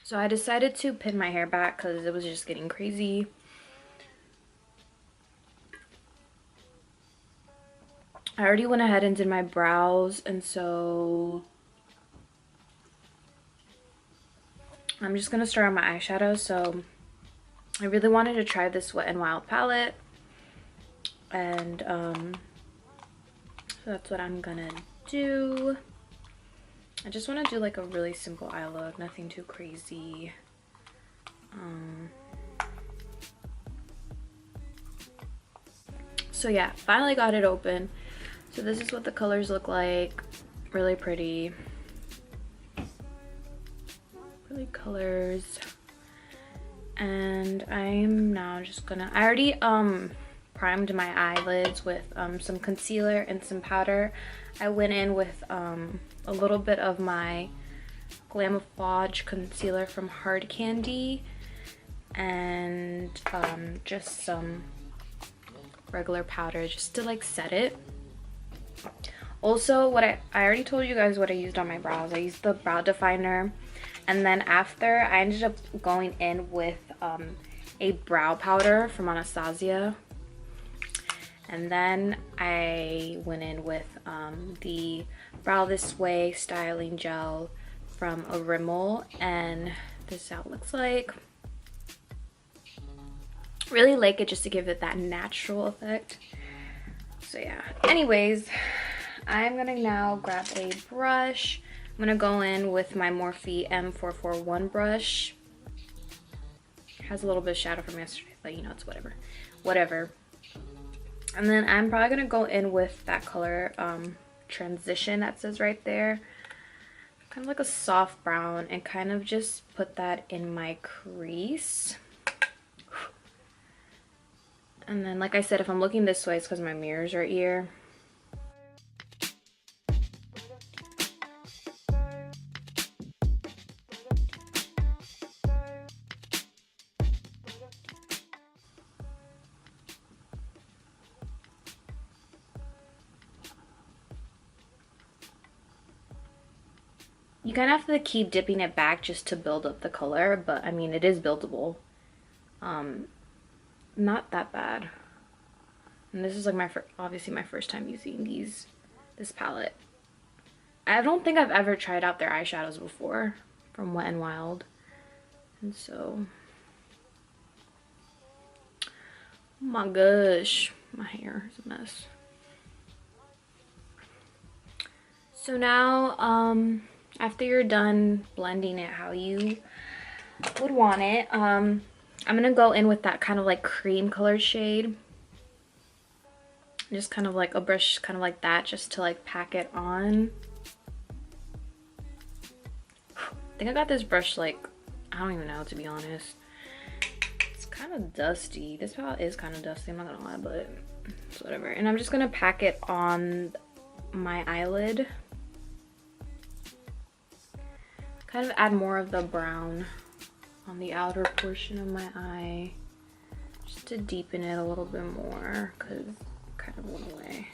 So I decided to pin my hair back because it was just getting crazy. I already went ahead and did my brows, and so I'm just gonna start on my eyeshadow. So I really wanted to try this Wet n Wild palette, and so that's what I'm gonna do. I just want to do like a really simple eye look, nothing too crazy. So yeah, finally got it open. So this is what the colors look like. Really pretty. Really colors. And I'm now just gonna, I already primed my eyelids with some concealer and some powder. I went in with a little bit of my Glamouflage concealer from Hard Candy and just some regular powder just to like set it. Also, what I already told you guys what I used on my brows. I used the brow definer, and then after I ended up going in with a brow powder from Anastasia, and then I went in with the Brow This Way styling gel from a Rimmel, and this is how it looks like. Really like it just to give it that natural effect. So yeah, anyways, I'm gonna now grab a brush. I'm gonna go in with my Morphe M441 brush. Has a little bit of shadow from yesterday, but you know, it's whatever. And then I'm probably gonna go in with that color Transition that says right there, kind of like a soft brown, and kind of just put that in my crease. And then, like I said, if I'm looking this way, it's because my mirror's right here. You kind of have to keep dipping it back just to build up the color, but I mean, it is buildable. Not that bad. And this is like obviously my first time using this palette. I don't think I've ever tried out their eyeshadows before from Wet n Wild. And so, oh my gosh, my hair is a mess. So now, after you're done blending it how you would want it, I'm gonna go in with that kind of like cream colored shade. Just kind of like a brush kind of like that, just to like pack it on. I think I got this brush like, I don't even know, to be honest. It's kind of dusty. This palette is kind of dusty, I'm not gonna lie, but it's whatever. And I'm just gonna pack it on my eyelid. Kind of add more of the brown on the outer portion of my eye, just to deepen it a little bit more, because it kind of went away.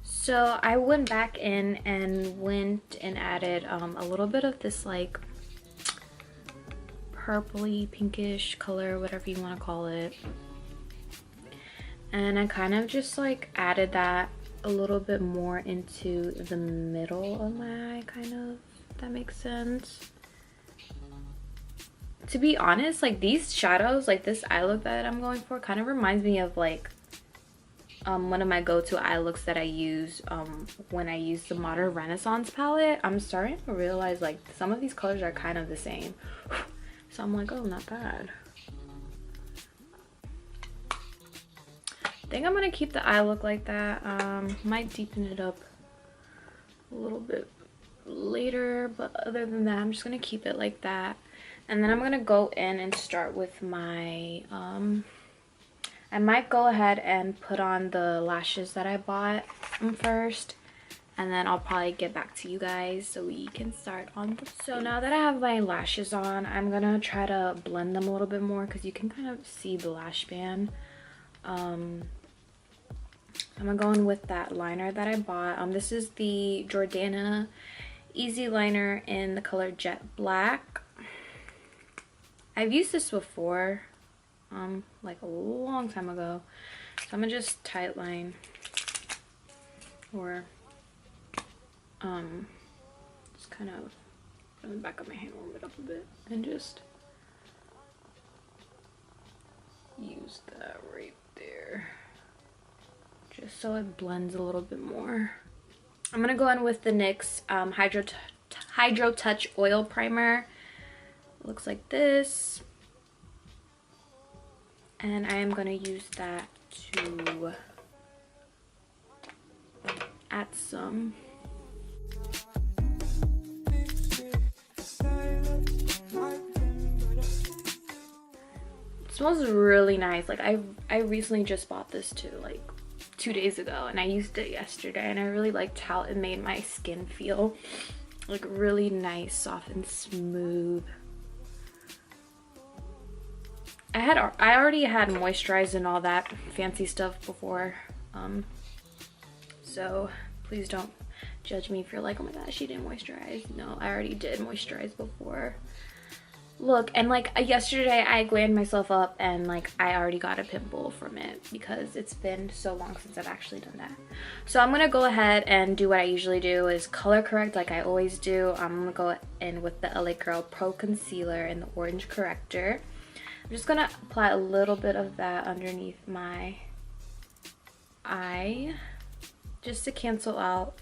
So I went back in and added a little bit of this like purpley pinkish color, whatever you want to call it. And I kind of just like added that a little bit more into the middle of my eye, kind of, if that makes sense. To be honest, like these shadows, like this eye look that I'm going for, kind of reminds me of like one of my go-to eye looks that I use when I use the Modern Renaissance palette. I'm starting to realize like some of these colors are kind of the same. So I'm like, oh, not bad. I think I'm gonna keep the eye look like that. Might deepen it up a little bit later, but other than that, I'm just gonna keep it like that. And then I'm gonna go in and start with my I might go ahead and put on the lashes that I bought first, and then I'll probably get back to you guys so we can start on the... So now that I have my lashes on, I'm gonna try to blend them a little bit more, because you can kind of see the lash band. I'm gonna go in with that liner that I bought. This is the Jordana Easy Liner in the color Jet Black. I've used this before, like a long time ago. So I'm gonna just tight line, or just kind of from the back of my hand, warm it up a bit, and just use that right there, just so it blends a little bit more. I'm gonna go in with the NYX Hydro Touch Oil Primer. It looks like this, and I am gonna use that to add some. It smells really nice. Like I recently just bought this too, like 2 days ago, and I used it yesterday, and I really liked how it made my skin feel like really nice, soft and smooth. I already had moisturized and all that fancy stuff before, so please don't judge me if you're like, oh my gosh, she didn't moisturize. No, I already did moisturize before. Look, and like yesterday I glammed myself up, and like I already got a pimple from it because it's been so long since I've actually done that. So I'm gonna go ahead and do what I usually do, is color correct like I always do. I'm gonna go in with the LA Girl Pro Concealer in the orange corrector. I'm just gonna apply a little bit of that underneath my eye, just to cancel out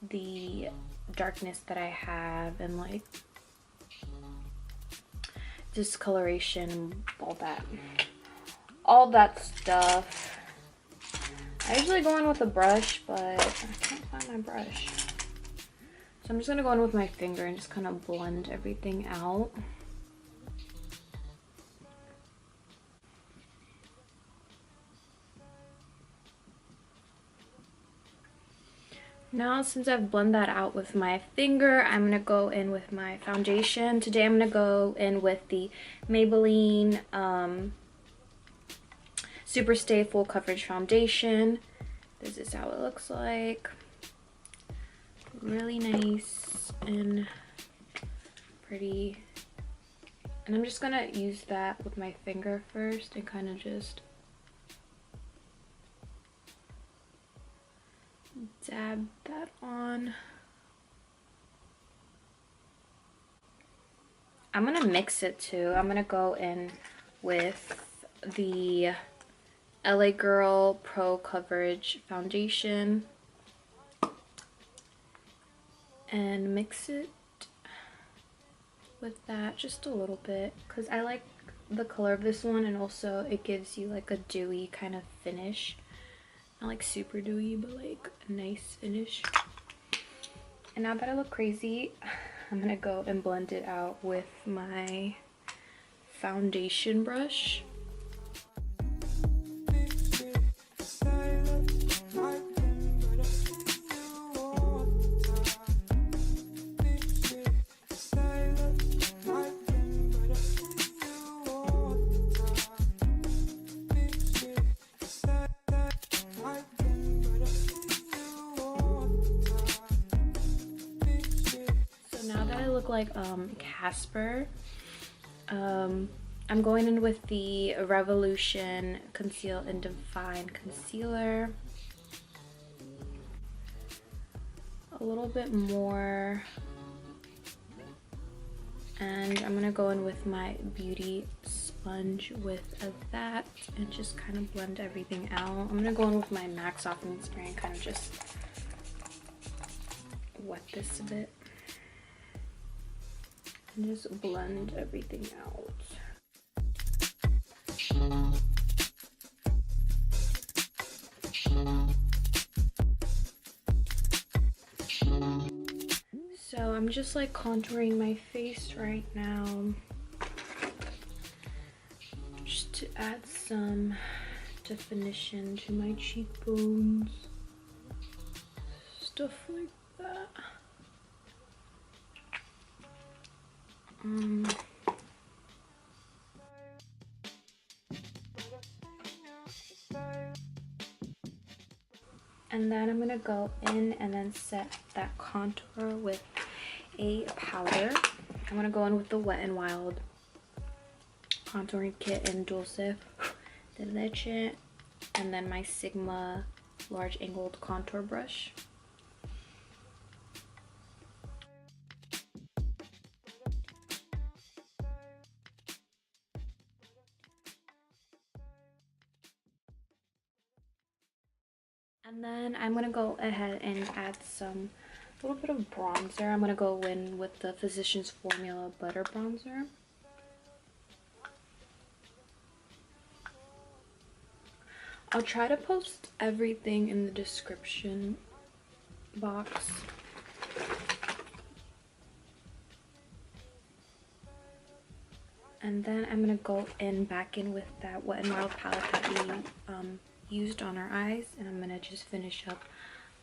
the darkness that I have, and like discoloration, all that stuff. I usually go in with a brush, but I can't find my brush. So I'm just gonna go in with my finger and just kind of blend everything out. Now, since I've blended that out with my finger, I'm going to go in with my foundation. Today I'm going to go in with the Maybelline Super Stay Full Coverage Foundation. This is how it looks like. Really nice and pretty. And I'm just going to use that with my finger first and kind of just dab that on. I'm gonna mix it too. I'm gonna go in with the LA Girl Pro Coverage Foundation and mix it with that just a little bit, because I like the color of this one, and also it gives you like a dewy kind of finish. Not like super dewy, but like a nice finish. And now that I look crazy, I'm gonna go and blend it out with my foundation brush. Like Casper, I'm going in with the Revolution Conceal and Define Concealer, a little bit more, and I'm gonna go in with my beauty sponge with that and just kind of blend everything out. I'm gonna go in with my MAC softening spray and kind of just wet this a bit and just blend everything out. So I'm just like contouring my face right now, just to add some definition to my cheekbones, stuff like that. And then I'm gonna go in and then set that contour with a powder. I'm gonna go in with the Wet n Wild contouring kit in Dulce de Leche, and then my Sigma large angled contour brush. And then I'm gonna go ahead and add some little bit of bronzer. I'm gonna go in with the Physicians Formula Butter Bronzer. I'll try to post everything in the description box. And then I'm gonna go back in with that Wet n Wild palette that we used on our eyes, and I'm gonna just finish up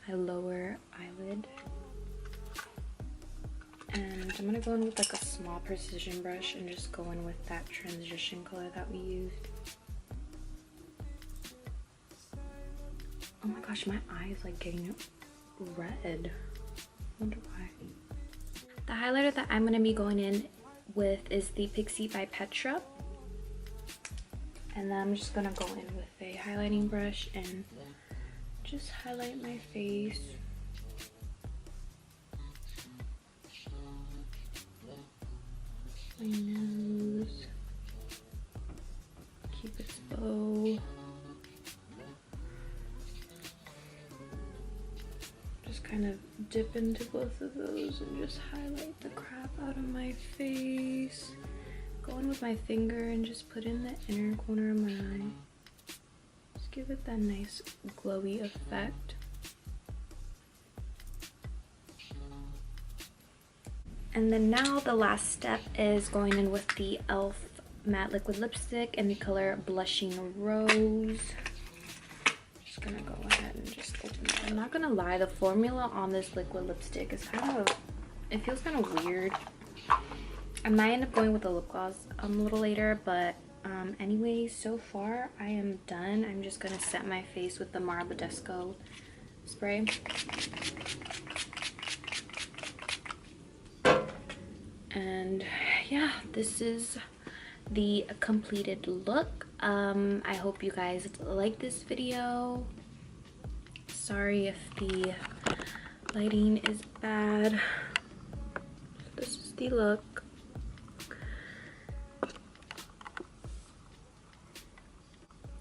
my lower eyelid. And I'm gonna go in with like a small precision brush and just go in with that transition color that we used. Oh my gosh, my eye is like getting red. I wonder why. The highlighter that I'm gonna be going in with is the Pixi by Petra. And then I'm just gonna go in with a highlighting brush and just highlight my face. My nose. Cupid's bow. Just kind of dip into both of those and just highlight the crap out of my face. Go in with my finger and just put in the inner corner of my eye. Just give it that nice glowy effect. And then now the last step is going in with the E.L.F matte liquid lipstick in the color Blushing Rose. Just gonna go ahead and just open it. I'm not gonna lie, the formula on this liquid lipstick is kind of, it feels kind of weird. I might end up going with a lip gloss a little later, but anyways, so far I am done. I'm just gonna set my face with the Marabadesco spray. And yeah, this is the completed look. I hope you guys like this video. Sorry if the lighting is bad. This is the look.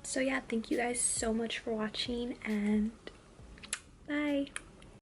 So yeah, thank you guys so much for watching, and